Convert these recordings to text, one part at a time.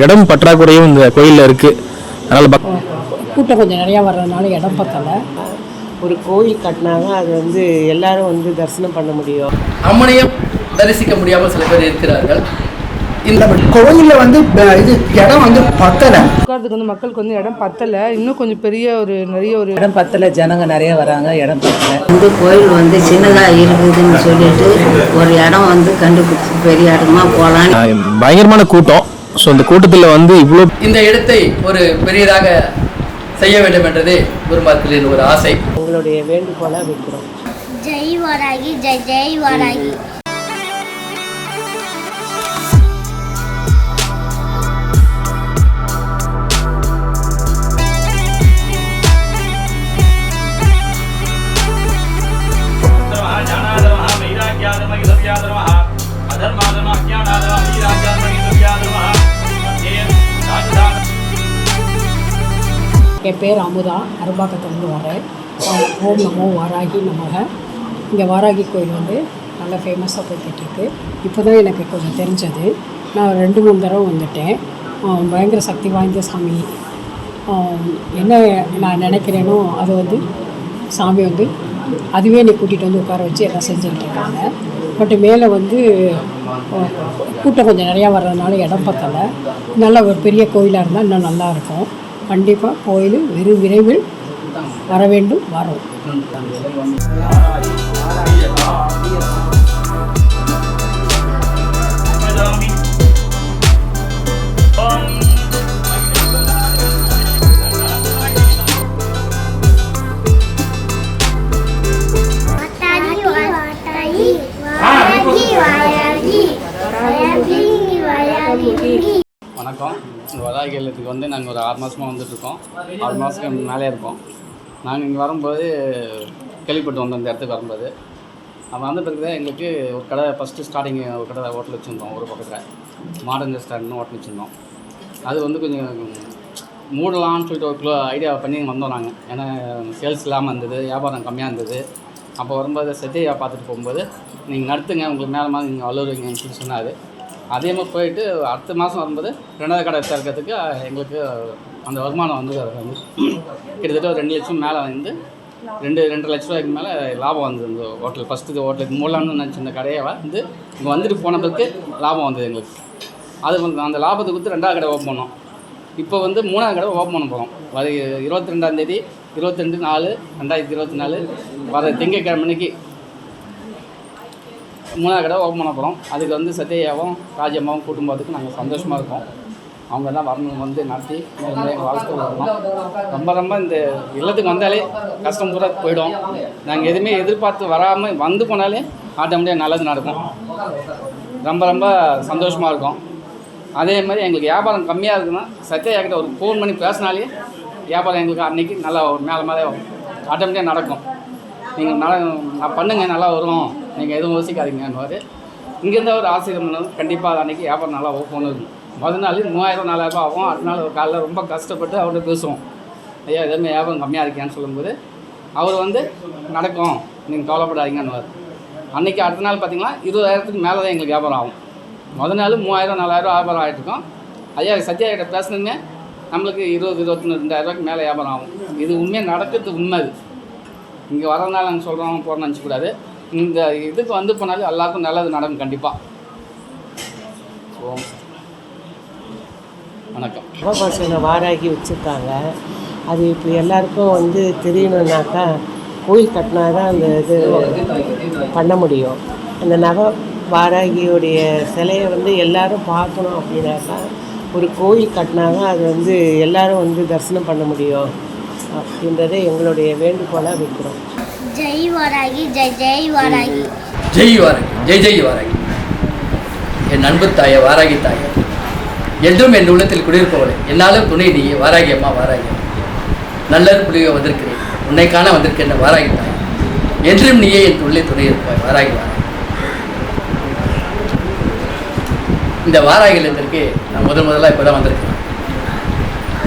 இடம் பற்றாக்குறையும் இந்த கோயிலில் இருக்குது. அதனால் கூட்டம் கொஞ்சம் நிறையா வர்றதுனால இடம் பத்தலை. ஒரு கோயில் கட்டினாங்க, அது வந்து எல்லாரும் தரிசனம் பண்ண முடியும். அம்மனையும் தரிசிக்க முடியாமல் சில பேர் இருக்கிறார்கள். இந்த கோயிலில் இது இடம் பத்தலை, உட்கார்றதுக்கு மக்களுக்கு இடம் பத்தலை. இன்னும் கொஞ்சம் நிறைய ஒரு இடம் பத்தலை, ஜனங்க நிறைய வராங்க, இடம் பத்தலை. கோயில் சின்னதாக இருக்குதுன்னு சொல்லிட்டு ஒரு இடம் கண்டுபிடிச்சி பெரிய இடமா போகலாம். பயங்கரமான கூட்டம். ஸோ இந்த கூட்டத்தில் இவ்வளோ இந்த இடத்தை ஒரு பெரியதாக செய்ய வேண்டும் என்றது குருமார்களின் ஒரு ஆசை. உங்களுடைய வேண்டுகோளை வைக்கிறோம். ஜெய் வாராகி, ஜெய் ஜெய் வாராகி. என் பேர் அமுதா, அரும்பாக்கத்துலேருந்து வரேன். ஓம் நமோ வாராகி நமக. இங்கே வாராகி கோயில் நல்லா ஃபேமஸாக போய்கிட்டுருக்கு. இப்போ தான் எனக்கு கொஞ்சம் தெரிஞ்சது. நான் 2-3 தடவை வந்துட்டேன். பயங்கர சக்தி வாய்ந்த சாமி. என்ன நான் நினைக்கிறேனோ அது சாமி அதுவே என்னை கூட்டிகிட்டு உட்கார வச்சு எல்லாம் செஞ்சுக்கிட்டு இருக்காங்க. பட் மேலே கூட்டம் கொஞ்சம் நிறையா வர்றதுனால இடம் பத்தலை. நல்ல ஒரு பெரிய கோயிலாக இருந்தால் இன்னும் நல்லாயிருக்கும். கண்டிப்பாக கோயில் விரைவில் வர வேண்டும், வரும். வணக்கம். வராகி இல்லத்துக்கு நாங்கள் ஒரு 6 மாதமாக வந்துட்டுருக்கோம். 6 மாதத்துக்கு மேலே இருக்கோம். நாங்கள் இங்கே வரும்போது கேள்விப்பட்டு வந்தோம். இந்த இடத்துக்கு வரும்போது அப்போ வந்த பிறகு தான் எங்களுக்கு ஒரு கடை ஃபஸ்ட்டு ஸ்டார்டிங் ஒரு கடை ஹோட்டல் வச்சுருந்தோம். ஒரு பக்கத்தில் மாடர்ன் ரெஸ்டாரண்ட்னு ஹோட்டல் வச்சுருந்தோம். அது கொஞ்சம் மூடலாம்னு சொல்லிட்டு ஒரு ஐடியா பண்ணி வந்தோம் நாங்கள். ஏன்னா சேல்ஸ் இல்லாமல் இருந்தது, வியாபாரம் கம்மியாக இருந்தது. அப்போ வரும்போது சத்யா பார்த்துட்டு போகும்போது நீங்கள் நடத்துங்க, உங்களுக்கு மேலே மாதிரி நீங்கள் வளருவீங்கன்னு சொல்லி சொன்னார். அதே மாதிரி போயிட்டு அடுத்த மாதம் வரும்போது 2வது கடை திறக்கிறதுக்கு எங்களுக்கு அந்த வருமானம் கிட்டத்தட்ட ஒரு 2 லட்சம் மேலே 2.5 லட்ச ரூபாய்க்கு மேலே லாபம் வந்தது. இந்த ஹோட்டல் ஃபஸ்ட்டு ஹோட்டலுக்கு மூலம்னு நினச்சி இந்த கடையை இங்கே வந்துட்டு போனதுக்கு லாபம் வந்தது எங்களுக்கு. அது அந்த லாபத்துக்கு 2வது கடை ஓப்பன் பண்ணோம். இப்போ 3வது கடை ஓப்பன் பண்ண போகிறோம். வர 22ஆம் தேதி 22/4/2024 வர திங்கட்கிழமைக்கு 3வது கடை ஓப்பன் பண்ண போகிறோம். அதுக்கு சத்யாவும் ராஜம்மாவும் கூட்டும் போகிறதுக்கு நாங்கள் சந்தோஷமாக இருக்கோம். அவங்க தான் வரணும், நடத்தி எங்கள் வாழ்க்கை வரணும். ரொம்ப இந்த இல்லத்துக்கு வந்தாலே கஷ்டம் கூட போயிடும். நாங்கள் எதுவுமே எதிர்பார்த்து வராமல் போனாலே ஆட்டோமேட்டிக்காக நல்லது நடக்கும். ரொம்ப சந்தோஷமாக இருக்கும். அதே மாதிரி எங்களுக்கு வியாபாரம் கம்மியாக இருக்குன்னா சத்யா கிட்ட ஒரு ஃபோன் பண்ணி பேசினாலே வியாபாரம் எங்களுக்கு அன்றைக்கி நல்லா ஒரு மேலே ஆட்டோமேட்டிக்காக நடக்கும். நீங்கள் நான் பண்ணுங்கள், நல்லா வரும், நீங்கள் எதுவும் யோசிக்காதீங்கன்னு இங்கேருந்து ஒரு ஆசிரியர் கண்டிப்பாக அன்றைக்கி வியாபாரம் நல்லா ஓப்பன் இருக்கும். முதல் நாள் 3000-4000 ஆகும். அடுத்த நாள் காலையில் ரொம்ப கஷ்டப்பட்டு அவர்கிட்ட பேசுவோம். ஐயா எதுவுமே வியாபாரம் கம்மியாக இருக்கேன்னு சொல்லும்போது அவர் நடக்கும், நீங்கள் கவலைப்படாதீங்கன்னு. அன்றைக்கி அடுத்த நாள் பார்த்திங்கன்னா 20,000க்கு மேலே தான் எங்களுக்கு வியாபாரம் ஆகும். முதல் நாள் 3000-4000 வியாபாரம் ஆகிட்டுருக்கோம். ஐயா சத்யா கிட்ட பேசுனதுமே நம்மளுக்கு 20,000-22,000 மேலே வியாபாரம் ஆகும். இது உண்மையாக நடக்கிறது உண்மை. அது இங்கே வரதுனால நாங்கள் சொல்கிறோம் போகிறோன்னு நினச்சிக்கூடாது. இந்த இதுக்கு போனாலும் எல்லாருக்கும் நல்லது நடக்கும் கண்டிப்பாக. வணக்கம். நவபாஷனை வாராகி வச்சுருக்காங்க. அது இப்போ எல்லாருக்கும் தெரியணுன்னாக்கா கோயில் கட்டினா தான் அந்த இது பண்ண முடியும். அந்த வாராகியோடைய சிலையை எல்லாரும் பார்க்கணும் அப்படின்னாக்கா ஒரு கோயில் கட்டினாங்க, அது எல்லாரும் தரிசனம் பண்ண முடியும் அப்படின்றதே எங்களுடைய வேண்டுகோளாக வைக்கிறோம். ஜெய் வாராகி, ஜெய் ஜெய் வாராகி. ஜெய் வாராகி, ஜெய் ஜெய் வாராகி. என் அன்பு தாய வாராகி தாய, என்றும் என் உள்ளத்தில் குடியிருப்பவளே, என்னாலும் துணை நீ வாராகி அம்மா, வாராகி நல்லது புள்ளியோ வந்திருக்கிறேன், உன்னை காண வந்திருக்கின்ற வாராகி தாய், என்றும் நீயே என் உள்ளே துணை இருப்பாய் வாராகி வாராகி. இந்த வாராகி இல்லத்திற்கு நான் முதலாக இப்போ தான் வந்திருக்கேன்.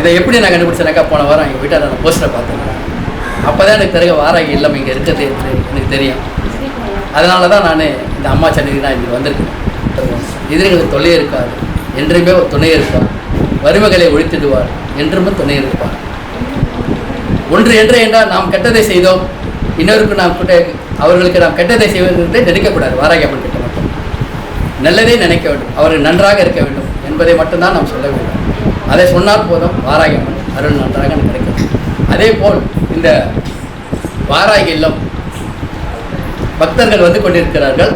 இதை எப்படி நான் கண்டுபிடிச்சேனாக்கா, போன வாரம் எங்கள் வீட்டை நான் போஸ்டரை பார்த்தேன். அப்போ தான் எனக்கு தெரியும் வாராகி இல்லம் இங்கே இருக்கிறது எனக்கு தெரியும். அதனால தான் நான் இந்த அம்மா சன்னிதி நான் இங்கே வந்திருக்கேன். எதிரிகளுக்கு தொல்லையே இருக்காது, என்றையுமே ஒரு துணையே இருப்பார். வறுமைகளை ஒழித்திடுவார், என்றும் துணை இருப்பார். ஒன்று என்று என்றால் நாம் கெட்டதை செய்தோம், இன்னொருக்கு நாம் அவர்களுக்கு நாம் கெட்டதை செய்வதை நினைக்கக்கூடாது. வாராகி அம்மன் கிட்ட மட்டும் நல்லதே நினைக்க வேண்டும், அவர்கள் நன்றாக இருக்க வேண்டும் என்பதை மட்டும்தான் நாம் சொல்ல வேண்டும். அதை சொன்னால் போதும், வாராகி அம்மன் அருள் நன்றாக கிடைக்கும். அதே போல் இந்த வாராகி இல்லம் பக்தர்கள் வந்து கொண்டிருக்கிறார்கள்.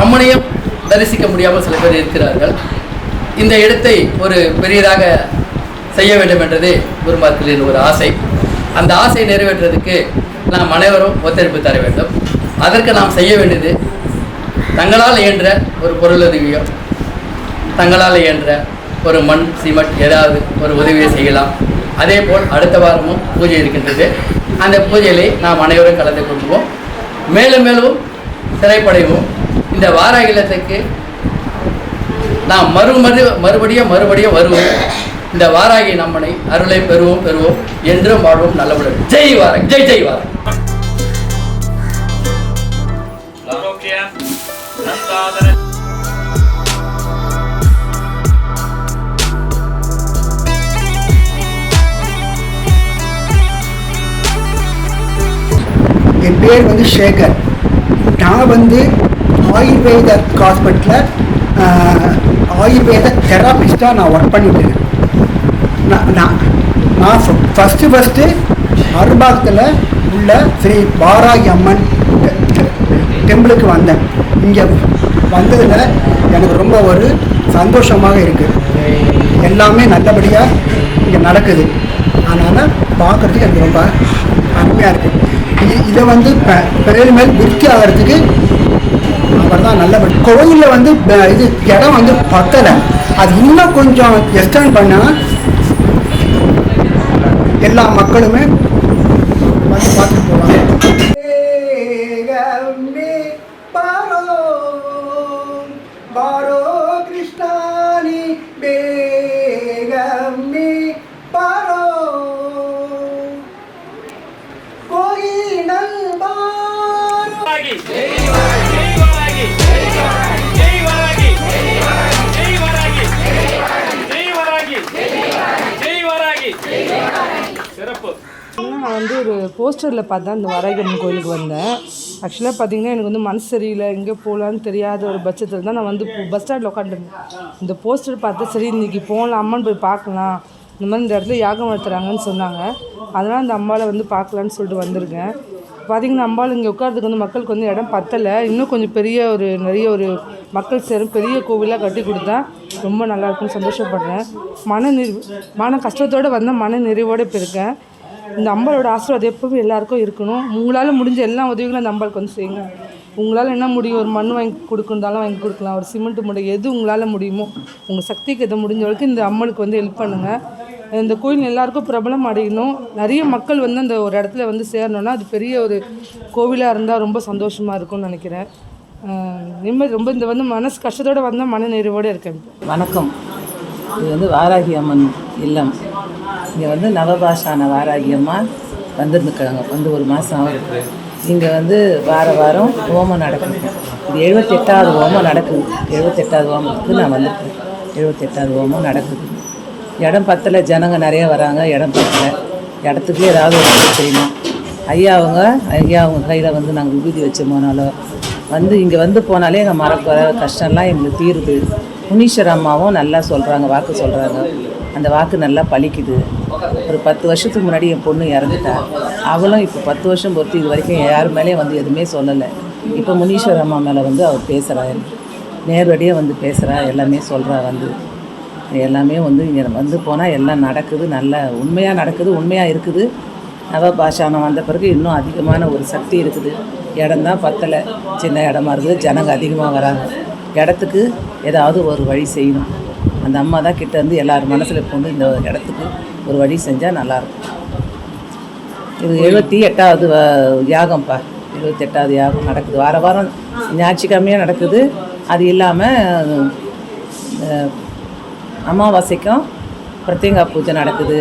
அம்மனையும் தரிசிக்க முடியாமல் சில பேர் இருக்கிறார்கள். இந்த இடத்தை ஒரு பெரியதாக செய்ய வேண்டும் என்றது குருமார்களின் ஒரு ஆசை. அந்த ஆசை நிறைவேற்றுவதற்கு நாம் அனைவரும் ஒத்துழைப்பு தர வேண்டும். அதற்கு நாம் செய்ய வேண்டியது, தங்களால் இயன்ற ஒரு பொருளுதவியோ, தங்களால் இயன்ற ஒரு மண் சிமெண்ட் ஏதாவது ஒரு உதவியை செய்யலாம். அதே போல் அடுத்த வாரமும் பூஜை இருக்கின்றது. அந்த பூஜையிலே நாம் அனைவரும் கலந்து கொள்வோம். மேலும் மேலும் சிறைப்படைவோம். இந்த வாராகி இல்லத்துக்கு நாம் மறுபடியும் வருவோம். இந்த வாராகி நம்மனை அருளை பெறுவோம் என்றும் வாழ்வோம், நல்லபடி. ஜெய் வாராகி, ஜெய் ஜெய் வாராகி. என் பேர் வந்து சேகர். நான் வந்து ஆயுர்வேத ஹாஸ்பிட்டலில் ஆயுர்வேத தெராபிஸ்டாக நான் ஒர்க் பண்ணிட்டு நான் ஃபஸ்ட்டு அரும்பாக்கத்தில் உள்ள ஸ்ரீ வாராகி அம்மன் டெம்பிளுக்கு வந்தேன். இங்கே வந்ததில் எனக்கு ரொம்ப ஒரு சந்தோஷமாக இருக்குது. எல்லாமே நல்லபடியாக இங்கே நடக்குது. அதனால் பார்க்குறதுக்கு எனக்கு ரொம்ப அருமையாக இருக்குது. இதை வந்து மேல் விருத்தி ஆகிறதுக்கு அவர் தான் நல்லபடி. கோயிலில் வந்து இது இடம் வந்து பத்தலை, அது இன்னும் கொஞ்சம் எக்ஸ்டெண்ட் பண்ணால் எல்லா மக்களுமே வந்து பார்த்துட்டு போவாங்க. Krishnani பேகமே borrow கோயினல் borrow. நான் வந்து ஒரு போஸ்டரில் பார்த்தா இந்த வாராகி அம்மன் கோயிலுக்கு வந்தேன். ஆக்சுவலாக பார்த்தீங்கன்னா எனக்கு வந்து மனசு சரியில்லை, எங்கே போகலான்னு தெரியாத ஒரு பட்சத்தில் தான் நான் வந்து பஸ் ஸ்டாண்டில் உட்காந்துருந்தேன். இந்த போஸ்டர் பார்த்து சரி இன்றைக்கி போகலாம், அம்மன் போய் பார்க்கலாம், இந்த மாதிரி இந்த இடத்துல யாகம் நடத்துகிறாங்கன்னு சொன்னாங்க. அதனால் அந்த அம்பாவை வந்து பார்க்கலான்னு சொல்லிட்டு வந்திருக்கேன். பார்த்திங்கன்னா அம்பாள் இங்கே உட்காரத்துக்கு வந்து மக்களுக்கு வந்து இடம் பத்தலை, இன்னும் கொஞ்சம் பெரிய நிறைய ஒரு மக்கள் சேரும் பெரிய கோவிலாக கட்டி கொடுத்தா ரொம்ப நல்லாயிருக்குன்னு சந்தோஷப்படுறேன். மன கஷ்டத்தோடு வந்தால் மன நிறைவோடு இப்போ இருக்கேன். இந்த அம்பாளோட ஆசீர்வாதம் எப்பவும் எல்லாருக்கும் இருக்கணும். உங்களால் முடிஞ்ச எல்லா உதவிகளும் அந்த அம்பாளுக்கு வந்து செய்யுங்க. உங்களால் என்ன முடியும், ஒரு மண் வாங்கி கொடுக்குறதாலும் வாங்கி கொடுக்கலாம், ஒரு சிமெண்ட் மூட்டை எது உங்களால் முடியுமோ உங்கள் சக்திக்கு எது முடிஞ்ச வரைக்கும் இந்த அம்மனுக்கு வந்து ஹெல்ப் பண்ணுங்கள். இந்த கோயில் எல்லாருக்கும் பிரபலம் அடையணும். நிறைய மக்கள் வந்து அந்த ஒரு இடத்துல வந்து சேரணுன்னா அது பெரிய ஒரு கோவிலாக இருந்தால் ரொம்ப சந்தோஷமாக இருக்கும்னு நினைக்கிறேன். நிம்மதி ரொம்ப இந்த வந்து மனசு கஷ்டத்தோடு வந்தால் மன நிறைவோடு இருக்கேன். வணக்கம். இது வந்து வாராகி அம்மன் இல்லம். இங்கே வந்து நவபாஷான வாராகி அம்மா வந்துருந்துருக்காங்க, வந்து ஒரு மாதம் ஆகுது. இங்கே வந்து வாரம் ஹோமம் நடக்குது. இது 78வது ஹோமம் நடக்குது. 78வது ஹோமத்துக்கு நான் வந்திருக்கேன். 78வது ஹோமம் நடக்குது. இடம் பத்தலை, ஜனங்க நிறைய வராங்க, இடம் பத்தலை. இடத்துக்கு ஏதாவது ஒரு செய்யணும். ஐயா அவங்க கையில் வந்து நாங்கள் விபூதி வச்சு போனாலும் வந்து இங்கே வந்து போனாலே எங்கள் மரக்குறை கஷ்டம்லாம் எங்களுக்கு தீருது. முனீஸ்வர அம்மாவும் நல்லா சொல்கிறாங்க, வாக்கு சொல்கிறாங்க. அந்த வாக்கு நல்லா பலிக்குது. ஒரு 10 வருஷத்துக்கு முன்னாடி என் பொண்ணு இறந்துட்டா. அவளும் இப்போ 10 வருஷம் பொறுத்து இது வரைக்கும் யார் மேலேயும் வந்து எதுவுமே சொல்லலை. இப்போ முனீஸ்வர அம்மா மேலே வந்து அவர் பேசுகிறா, நேரடியாக வந்து பேசுகிறா, எல்லாமே சொல்கிறா. வந்து எல்லாமே வந்து இங்கே வந்து போனால் எல்லாம் நடக்குது, நல்ல உண்மையாக நடக்குது, உண்மையாக இருக்குது. நவபாஷானம் வந்த பிறகு இன்னும் அதிகமான ஒரு சக்தி இருக்குது. இடம்தான் பத்தலை, சின்ன இடமா இருக்குது, ஜனங்க அதிகமாக வராங்க. இடத்துக்கு ஏதாவது ஒரு வழி செய்யணும். அந்த அம்மா தான் கிட்ட இருந்து எல்லாரும் மனசில் கொண்டு இந்த இடத்துக்கு ஒரு வழி செஞ்சால் நல்லாயிருக்கும். இது 78வது யாகம்ப்பா. 78வது யாகம் நடக்குது. வாரம் ஞாயிற்றுக்கிழமையாக நடக்குது. அது இல்லாமல் அமாவாசைக்கும் பிரத்யங்கா பூஜை நடக்குது,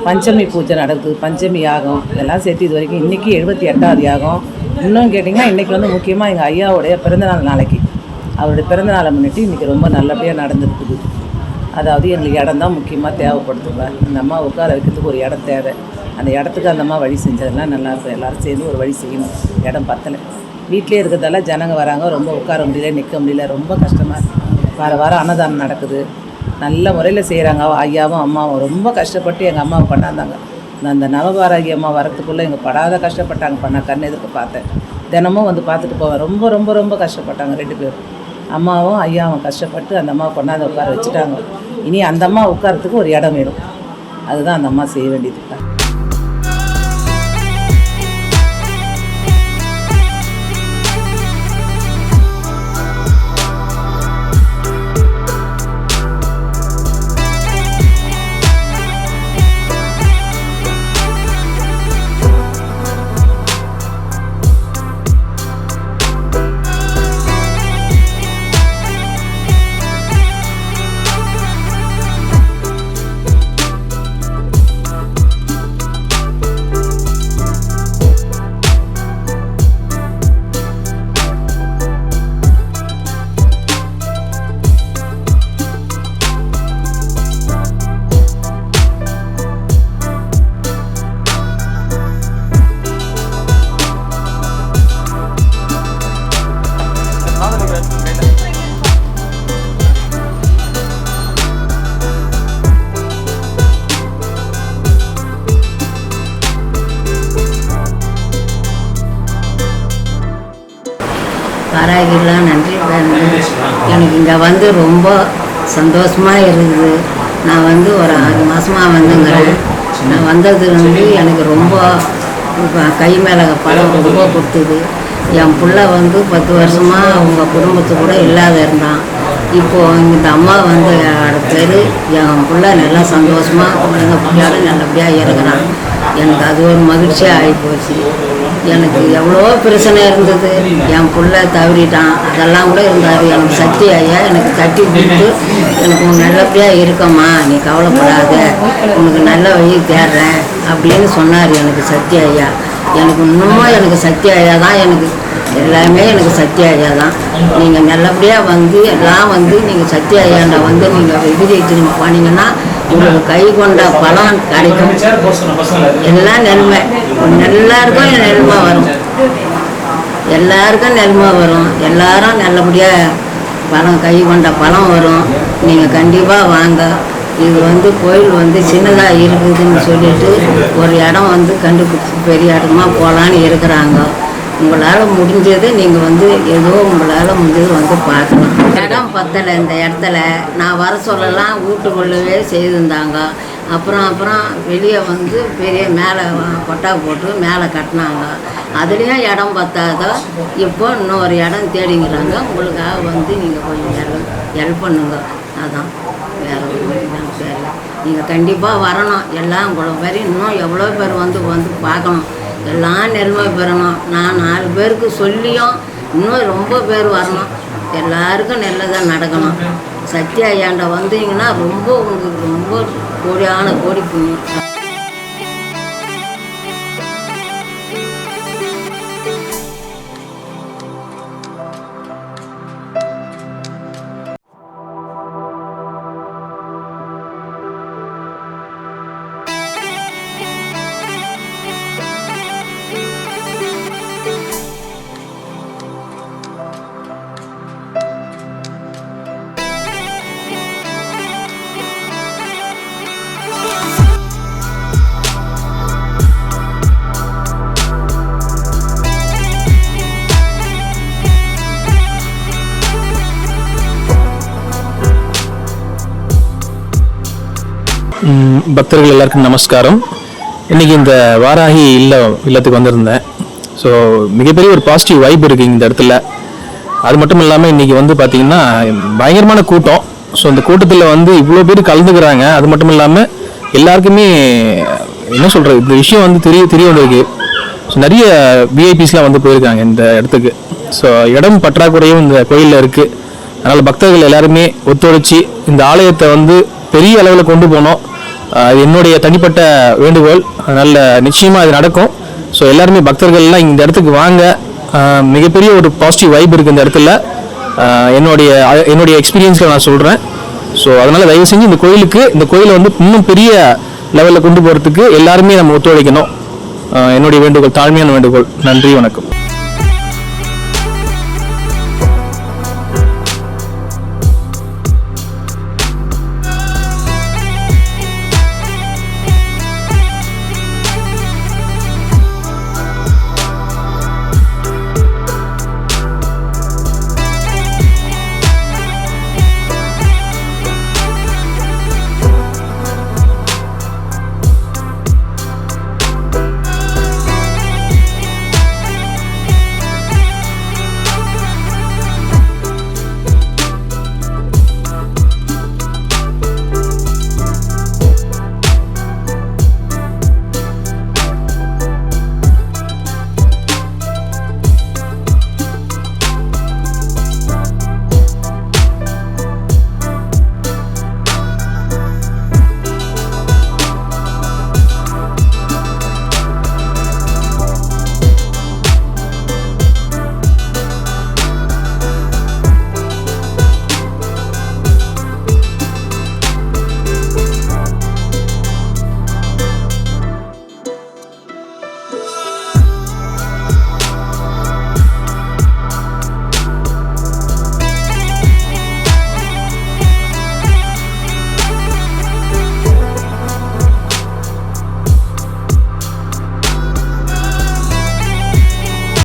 பஞ்சமி பூஜை நடக்குது, பஞ்சமி யாகம் இதெல்லாம் சேர்த்து இது வரைக்கும் இன்றைக்கி 78வது யாகம். இன்னும் கேட்டிங்கன்னா இன்றைக்கி வந்து முக்கியமாக எங்கள் ஐயாவுடைய பிறந்தநாள் நாளைக்கு. அவருடைய பிறந்தநாளை முன்னிட்டு இன்றைக்கி ரொம்ப நல்லபடியாக நடந்துருக்குது. அதாவது எங்களுக்கு இடம் தான் முக்கியமாக தேவைப்படுதுங்க. அந்த அம்மா உட்கார வைக்கிறதுக்கு ஒரு இடம் தேவை. அந்த இடத்துக்கு அந்த அம்மா வழி செஞ்சதெல்லாம் நல்லாயிருக்கும். எல்லோரும் சேர்ந்து ஒரு வழி செய்யணும். இடம் பத்தலை. வீட்டிலே இருக்கிறதால ஜனங்க வராங்க, ரொம்ப உட்கார முடியல, நிற்க முடியல, ரொம்ப கஷ்டமாக இருக்குது. வாரம் அன்னதானம் நடக்குது, நல்ல முறையில் செய்கிறாங்க. ஐயாவும் அம்மாவும் ரொம்ப கஷ்டப்பட்டு எங்கள் அம்மாவை கொண்டாந்தாங்க. அந்த நவபாராகி அம்மா வரத்துக்குள்ளே எங்கள் படாத கஷ்டப்பட்டாங்க. நான் கண் எதிர்க்க பார்த்தேன். தினமும் வந்து பார்த்துட்டு போவேன். ரொம்ப ரொம்ப ரொம்ப கஷ்டப்பட்டாங்க 2 பேரும். அம்மாவும் ஐயாவும் கஷ்டப்பட்டு அந்த அம்மாவை கொண்டாந்து உட்கார வச்சுட்டாங்க. இனி அந்த அம்மா உட்காரத்துக்கு ஒரு இடம் வேணும். அதுதான் அந்த அம்மா செய்ய வேண்டியது. வாராகிலாம் நன்றி. எனக்கு இங்கே வந்து ரொம்ப சந்தோஷமாக இருக்குது. நான் வந்து ஒரு 6 மாதமாக வந்துங்கிறேன். நான் வந்தது வந்து எனக்கு ரொம்ப கை மேலே பலம் ரொம்ப கொடுத்துது. என் பிள்ளை வந்து 10 வருஷமாக அவங்க குடும்பத்து கூட இல்லாத இருந்தான். இப்போது இந்த அம்மா வந்து அடுத்தது என் பிள்ளை நல்லா சந்தோஷமாக எங்கள் பிள்ளையோட நல்லபடியாக இருக்கிறான். எனக்கு அது ஒரு மகிழ்ச்சியாக ஆகிப்போச்சு. எனக்கு எவ்வளோ பிரச்சனை இருந்தது. என் பிள்ளை தவறிட்டான், அதெல்லாம் கூட இருந்தார். எனக்கு சக்தி ஐயா எனக்கு தட்டி கொடுத்து எனக்கு நல்லபடியாக இருக்கம்மா, நீ கவலைப்படாத, உனக்கு நல்ல வழி தேடுறேன் அப்படின்னு சொன்னார் எனக்கு சக்தி ஐயா. எனக்கு இன்னமும் எனக்கு சக்தி ஐயா தான், எனக்கு எல்லாமே எனக்கு சக்தி ஐயா தான். நீங்கள் நல்லபடியாக வந்து எல்லாம் வந்து நீங்கள் சக்தி ஐயாண்ட வந்து நீங்கள் விபரீதத்துக்கு போனீங்கன்னா உங்களுக்கு கை கொண்ட பலம் கிடைக்கும். எல்லாம் நன்மை, எல்லாருக்கும் நன்மை வரும். எல்லாருக்கும் நன்மை வரும். எல்லாரும் நல்லபடியாக பலம் கை கொண்ட பலம் வரும். நீங்கள் கண்டிப்பாக வாங்க. இது வந்து கோயில் வந்து சின்னதாக இருக்குதுன்னு சொல்லிட்டு ஒரு இடம் வந்து கண்டுபிடிச்சி பெரிய இடமா போகலான்னு இருக்கிறாங்க. உங்களால் முடிஞ்சது நீங்கள் வந்து ஏதோ உங்களால் முடிஞ்சது வந்து பார்க்கலாம். இடம் பத்தலை. இந்த இடத்துல நான் வர சொல்லலாம் வீட்டுக்குள்ளவே செய்திருந்தாங்க. அப்புறம் வெளியே வந்து பெரிய மேலே கொட்டா போட்டு மேலே கட்டினாங்க. அதுலேயும் இடம் பத்தாத இப்போ இன்னொரு இடம் தேடிங்கிறாங்க. உங்களுக்காக வந்து நீங்கள் கொஞ்சம் ஹெல்ப் பண்ணுங்க. அதான் வேறு ஒன்றும் தெரியல. நீங்கள் கண்டிப்பாக வரணும். எல்லாம் உங்களை மாதிரி இன்னும் எவ்வளோ பேர் வந்து பார்க்கணும். எல்லாம் நெருமை பெறணும். நான் 4 பேருக்கு சொல்லியும் இன்னும் ரொம்ப பேர் வரணும். எல்லாருக்கும் நல்லதாக நடக்கணும். சக்தி ஐயாண்ட வந்தீங்கன்னா ரொம்ப உங்களுக்கு ரொம்ப கோடியான கோடி புண்ணியம். பக்தர்கள் எல்லாருக்கும் நமஸ்காரம். இன்றைக்கி இந்த வாராகி இல்லத்துக்கு வந்திருந்தேன். ஸோ மிகப்பெரிய ஒரு பாசிட்டிவ் வைப் இருக்குது இந்த இடத்துல. அது மட்டும் இல்லாமல் இன்றைக்கி வந்து பார்த்திங்கன்னா பயங்கரமான கூட்டம். ஸோ இந்த கூட்டத்தில் வந்து இவ்வளோ பேர் கலந்துக்கிறாங்க. அது மட்டும் இல்லாமல் எல்லாருக்குமே என்ன சொல்கிறது, இந்த விஷயம் வந்து தெரிய வந்திருக்கு. ஸோ நிறைய விஐபிஸ்லாம் வந்து போயிருக்காங்க இந்த இடத்துக்கு. ஸோ இடம் பற்றாக்குறையும் இந்த கோயிலில் இருக்குது. அதனால் பக்தர்கள் எல்லாருமே ஒத்துழைச்சி இந்த ஆலயத்தை வந்து பெரிய அளவில் கொண்டு போனோம். என்னுடைய தனிப்பட்ட வேண்டுகோள். அதனால் நிச்சயமாக அது நடக்கும். ஸோ எல்லாருமே பக்தர்கள்லாம் இந்த இடத்துக்கு வாங்க. மிகப்பெரிய ஒரு பாசிட்டிவ் வைப் இருக்குது இந்த இடத்துல. என்னுடைய எக்ஸ்பீரியன்ஸில் நான் சொல்கிறேன். ஸோ அதனால் தயவு செஞ்சு இந்த கோயிலை வந்து இன்னும் பெரிய லெவலில் கொண்டு போகிறதுக்கு எல்லாருமே நம்ம ஒத்துழைக்கணும். என்னுடைய வேண்டுகோள், தாழ்மையான வேண்டுகோள். நன்றி, வணக்கம்.